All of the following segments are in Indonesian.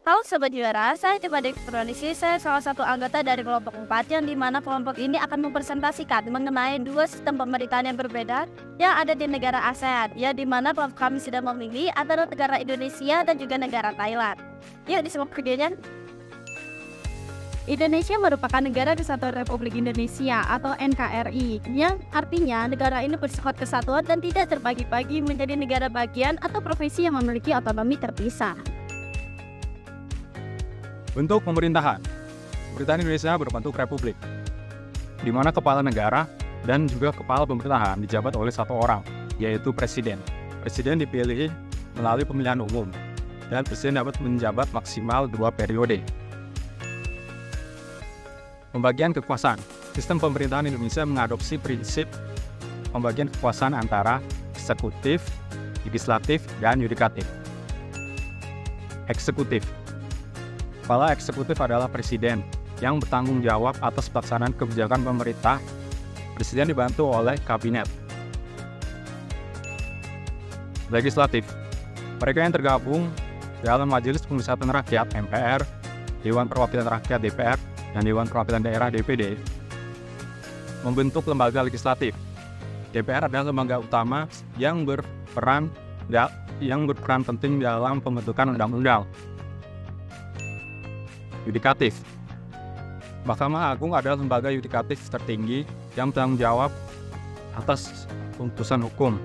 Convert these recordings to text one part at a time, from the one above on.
Halo Sobat Juara, saya Tiffany Kronisi, saya salah satu anggota dari kelompok 4 yang dimana kelompok ini akan mempresentasikan mengenai dua sistem pemerintahan yang berbeda yang ada di negara ASEAN, ya dimana kelompok kami sedang memilih antara negara Indonesia dan juga negara Thailand. Yuk disimak videonya. Indonesia merupakan negara kesatuan Republik Indonesia atau NKRI, yang artinya negara ini bersifat kesatuan dan tidak terbagi-bagi menjadi negara bagian atau provinsi yang memiliki otonomi terpisah. Bentuk pemerintahan. Pemerintahan Indonesia berbentuk republik, di mana kepala negara dan juga kepala pemerintahan dijabat oleh satu orang, yaitu presiden. Presiden dipilih melalui pemilihan umum, dan presiden dapat menjabat maksimal 2 periode. Pembagian kekuasaan. Sistem pemerintahan Indonesia mengadopsi prinsip pembagian kekuasaan antara eksekutif, legislatif, dan yudikatif. Eksekutif. Kepala eksekutif adalah presiden yang bertanggung jawab atas pelaksanaan kebijakan pemerintah. Presiden dibantu oleh kabinet. Legislatif. Mereka yang tergabung dalam Majelis Pemusatan Rakyat (MPR), Dewan Perwakilan Rakyat (DPR), dan Dewan Perwakilan Daerah (DPD) membentuk lembaga legislatif. DPR adalah lembaga utama yang berperan penting dalam pembentukan undang-undang. Yudikatif. Mahkamah Agung adalah lembaga yudikatif tertinggi yang bertanggung jawab atas putusan hukum.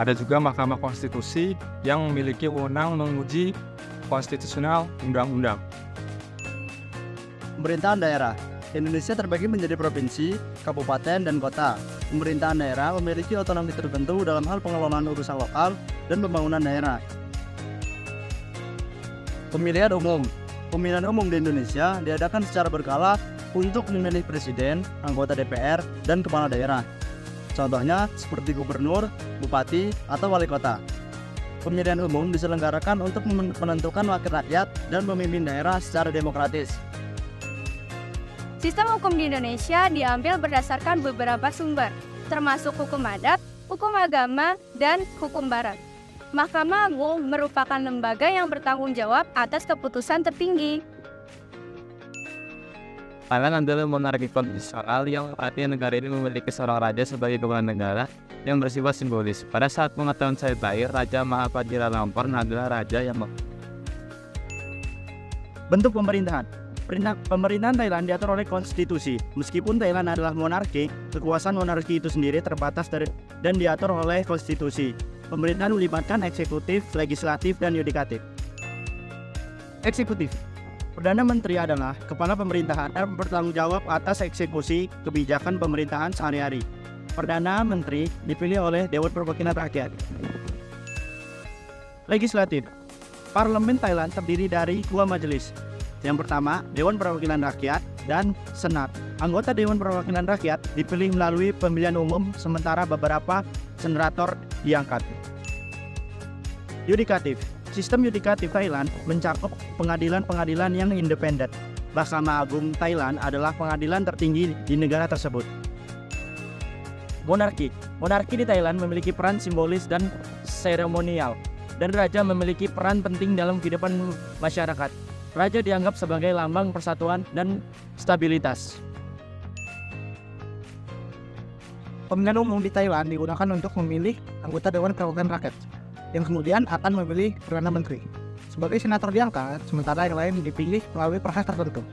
Ada juga Mahkamah Konstitusi yang memiliki wewenang menguji konstitusional undang-undang. Pemerintahan daerah. Indonesia terbagi menjadi provinsi, kabupaten, dan kota. Pemerintahan daerah memiliki otonomi tertentu dalam hal pengelolaan urusan lokal dan pembangunan daerah. Pemilihan umum. Pemilihan umum di Indonesia diadakan secara berkala untuk memilih presiden, anggota DPR, dan kepala daerah. Contohnya seperti gubernur, bupati, atau wali kota. Pemilihan umum diselenggarakan untuk menentukan wakil rakyat dan memimpin daerah secara demokratis. Sistem hukum di Indonesia diambil berdasarkan beberapa sumber, termasuk hukum adat, hukum agama, dan hukum barat. Mahkamah Agung merupakan lembaga yang bertanggung jawab atas keputusan tertinggi. Thailand adalah monarki konstitusional yang artinya negara ini memiliki seorang raja sebagai kepala negara yang bersifat simbolis. Pada saat pengetahuan saya lahir, Raja Mahapadjiralongkorn adalah raja yang Bentuk pemerintahan. Pemerintahan Thailand diatur oleh konstitusi. Meskipun Thailand adalah monarki, kekuasaan monarki itu sendiri terbatas dan diatur oleh konstitusi. Pemerintahan melibatkan eksekutif, legislatif, dan yudikatif. Eksekutif. Perdana Menteri adalah kepala pemerintahan yang bertanggung jawab atas eksekusi kebijakan pemerintahan sehari-hari. Perdana Menteri dipilih oleh Dewan Perwakilan Rakyat. Legislatif. Parlemen Thailand terdiri dari 2 majelis. Yang pertama, Dewan Perwakilan Rakyat dan Senat. Anggota Dewan Perwakilan Rakyat dipilih melalui pemilihan umum, sementara beberapa senator diangkat. Yudikatif. Sistem yudikatif Thailand mencakup pengadilan-pengadilan yang independen. Mahkamah Agung Thailand adalah pengadilan tertinggi di negara tersebut. Monarki. Monarki di Thailand memiliki peran simbolis dan seremonial, dan raja memiliki peran penting dalam kehidupan masyarakat. Raja dianggap sebagai lambang persatuan dan stabilitas. Pemilihan umum di Thailand digunakan untuk memilih anggota Dewan Perwakilan Rakyat, yang kemudian akan memilih Perdana Menteri. Sebagai senator diangkat, sementara yang lain dipilih melalui proses tertentu.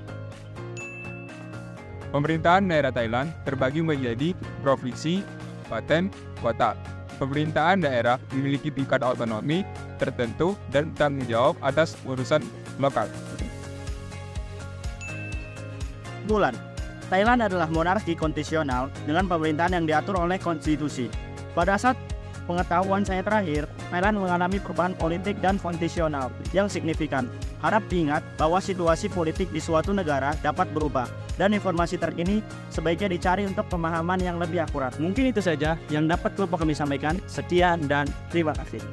Pemerintahan daerah Thailand terbagi menjadi provinsi, kabupaten, kota. Pemerintahan daerah memiliki tingkat otonomi tertentu dan tanggung jawab atas urusan lokal. Bulan. Thailand adalah monarki konstitusional dengan pemerintahan yang diatur oleh konstitusi. Pada saat pengetahuan saya terakhir, Thailand mengalami perubahan politik dan konstitusional yang signifikan. Harap diingat bahwa situasi politik di suatu negara dapat berubah, dan informasi terkini sebaiknya dicari untuk pemahaman yang lebih akurat. Mungkin itu saja yang dapat kami sampaikan. Sekian dan terima kasih.